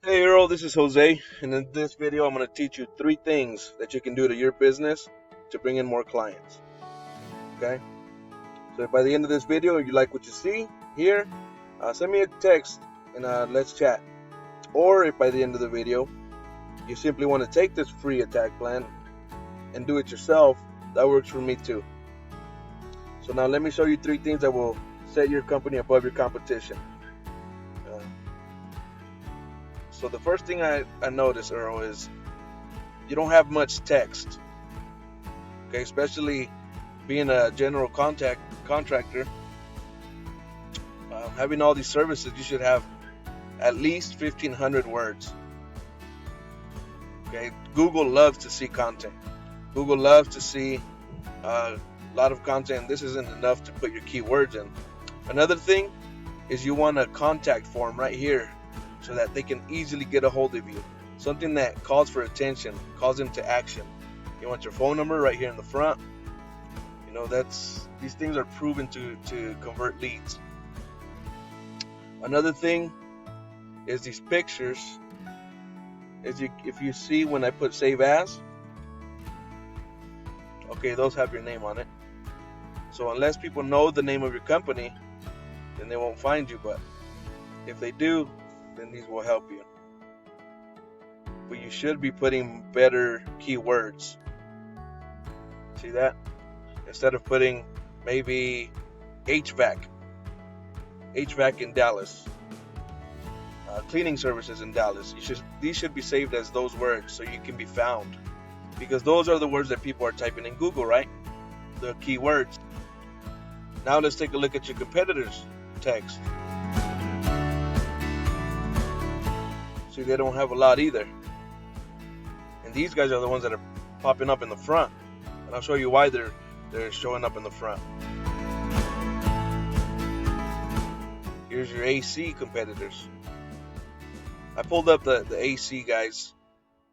Hey Earl, this is Jose, and in this video I'm going to teach you 3 things that you can do to your business to bring in more clients. Okay? So if by the end of this video you like what you see here, send me a text and let's chat. Or if by the end of the video you simply want to take this free attack plan and do it yourself, that works for me too. So now let me show you 3 things that will set your company above your competition. Uh, so the first thing I noticed, Earl, is you don't have much text. Okay, especially being a general contractor, having all these services, you should have at least 1,500 words. Okay, Google loves to see content. Google loves to see a lot of content. This isn't enough to put your keywords in. Another thing is you want a contact form right here so that they can easily get a hold of you. Something that calls for attention, calls them to action. You want your phone number right here in the front. You know, these things are proven to convert leads. Another thing is these pictures. If you see when I put save as, okay, those have your name on it. So unless people know the name of your company, then they won't find you. But if they do, then these will help you. But you should be putting better keywords. See that? Instead of putting maybe HVAC in Dallas, cleaning services in Dallas. These should be saved as those words so you can be found, because those are the words that people are typing in Google, right? The keywords. Now let's take a look at your competitors' text. See, they don't have a lot either, and these guys are the ones that are popping up in the front, and I'll show you why they're showing up in the front. Here's your AC competitors. I pulled up the AC guys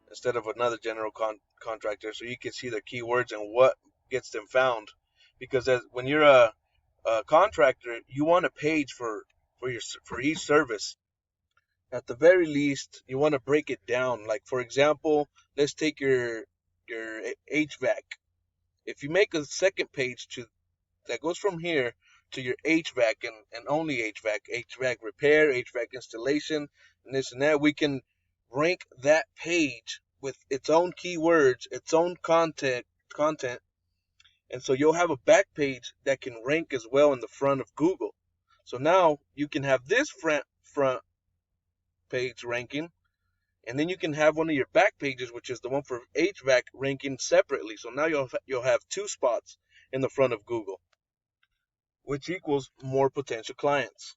instead of another general contractor so you can see their keywords and what gets them found. Because when you're a contractor, you want a page for each service. At the very least, you want to break it down. Like, for example, let's take your HVAC. If you make a second page that goes from here to your HVAC and only HVAC repair, HVAC installation, and this and that, we can rank that page with its own keywords, its own content, and so you'll have a back page that can rank as well in the front of Google. So now you can have this front page ranking, and then you can have one of your back pages, which is the one for HVAC, ranking separately. So now you'll have 2 spots in the front of Google, which equals more potential clients.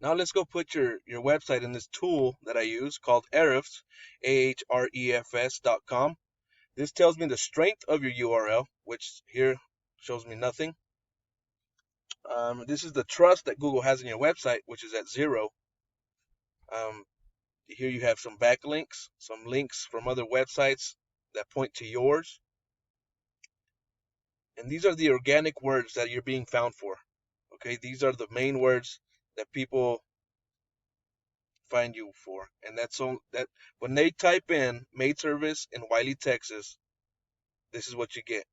Now let's go put your website in this tool that I use called Ahrefs, ahrefs.com. This tells me the strength of your URL, which here shows me nothing. This is the trust that Google has in your website, which is at 0. Here you have some backlinks, some links from other websites that point to yours. And these are the organic words that you're being found for. Okay, these are the main words that people find you for. And that's all that when they type in maid service in Wiley, Texas, this is what you get.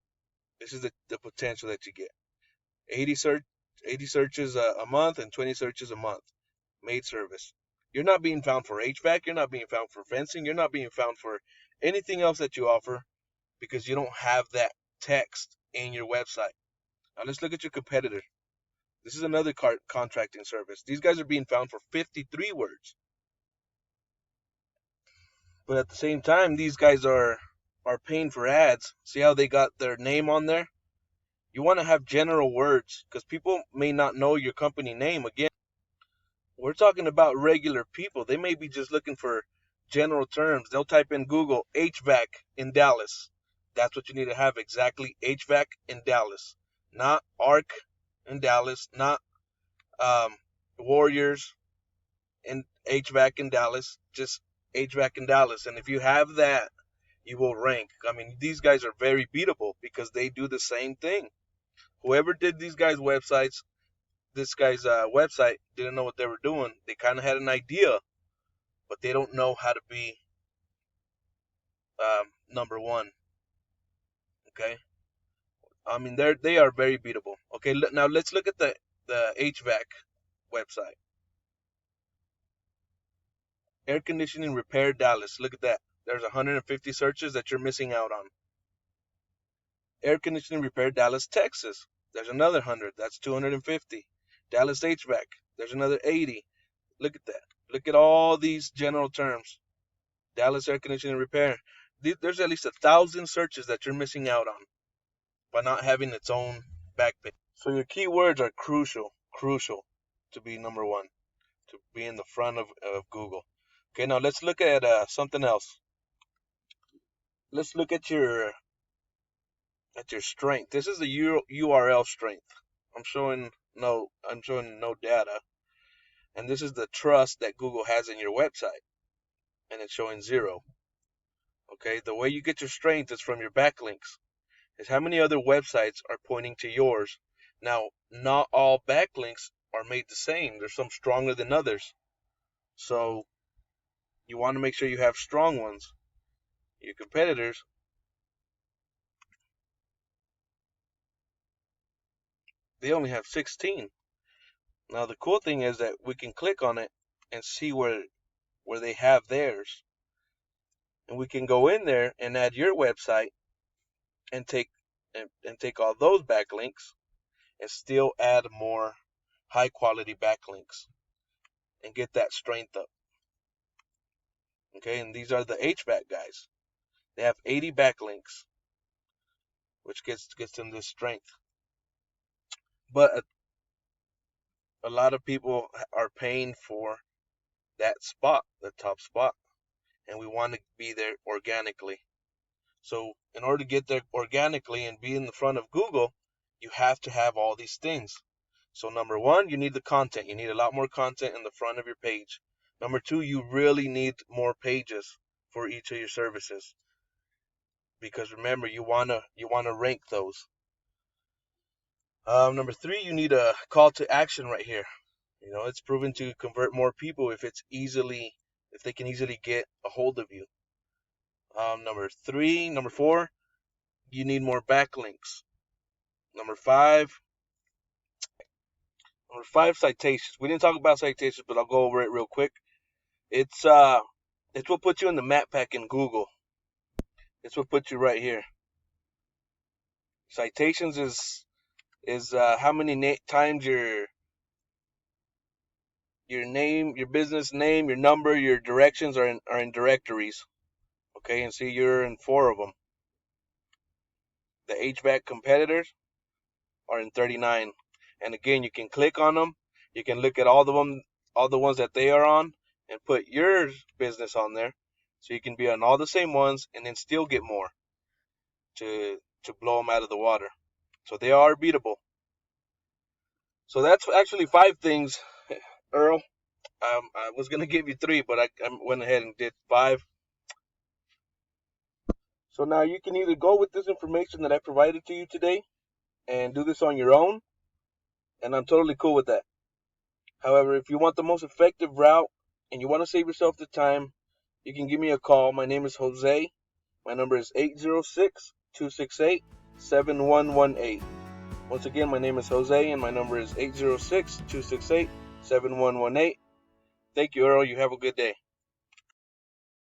This is the potential that you get. 80 searches a month and 20 searches a month. Maid service. You're not being found for HVAC, you're not being found for fencing, you're not being found for anything else that you offer because you don't have that text in your website. Now let's look at your competitor. This is another contracting service. These guys are being found for 53 words. But at the same time, these guys are paying for ads. See how they got their name on there? You want to have general words because people may not know your company name. Again, we're talking about regular people. They may be just looking for general terms. They'll type in Google HVAC in Dallas. That's what you need to have exactly. HVAC in Dallas, not ARC in Dallas, not Warriors in HVAC in Dallas, just HVAC in Dallas. And if you have that, you will rank. I mean, these guys are very beatable because they do the same thing. Whoever did these guys' websites, this guy's website didn't know what they were doing. They kind of had an idea, but they don't know how to be number one. Okay, I mean they are very beatable. Okay, now let's look at the HVAC website. Air conditioning repair Dallas. Look at that. There's 150 searches that you're missing out on. Air conditioning repair Dallas, Texas. There's another 100. That's 250. Dallas HVAC. There's another 80. Look at that. Look at all these general terms. Dallas air conditioning repair. There's at least 1,000 searches that you're missing out on by not having its own back page. So your keywords are crucial to be number one, to be in the front of Google. Okay, now let's look at something else. Let's look at your strength. This is the URL strength. I'm showing no data, and this is the trust that Google has in your website, and it's showing 0. Okay, the way you get your strength is from your backlinks. Is how many other websites are pointing to yours. Now, not all backlinks are made the same. There's some stronger than others. So you want to make sure you have strong ones. Your competitors, they only have 16. Now the cool thing is that we can click on it and see where they have theirs. And we can go in there and add your website and take all those backlinks and still add more high quality backlinks and get that strength up. Okay, and these are the HVAC guys. They have 80 backlinks, which gets them this strength. But a lot of people are paying for that spot, the top spot, and we want to be there organically. So in order to get there organically and be in the front of Google, you have to have all these things. So number one, you need the content. You need a lot more content in the front of your page. Number two, you really need more pages for each of your services. Because remember, you wanna rank those. Number three, you need a call to action right here. You know, it's proven to convert more people if they can easily get a hold of you. Number four, you need more backlinks. Number five, citations. We didn't talk about citations, but I'll go over it real quick. It's what puts you in the map pack in Google. It's what puts you right here. Citations is how many times your name, your business name, your number, your directions are in directories. Okay, and see, you're in 4 of them. The HVAC competitors are in 39. And again, you can click on them. You can look at all the ones that they are on, and put your business on there, so you can be on all the same ones, and then still get more to blow them out of the water. So they are beatable. So that's actually 5 things, Earl. I was gonna give you 3, but I went ahead and did 5. So now you can either go with this information that I provided to you today and do this on your own, and I'm totally cool with that. However, if you want the most effective route and you want to save yourself the time, you can give me a call. My name is Jose. My number is 806-268-7118. Once again, my name is Jose, and my number is 806-268-7118. Thank you, Earl. You have a good day.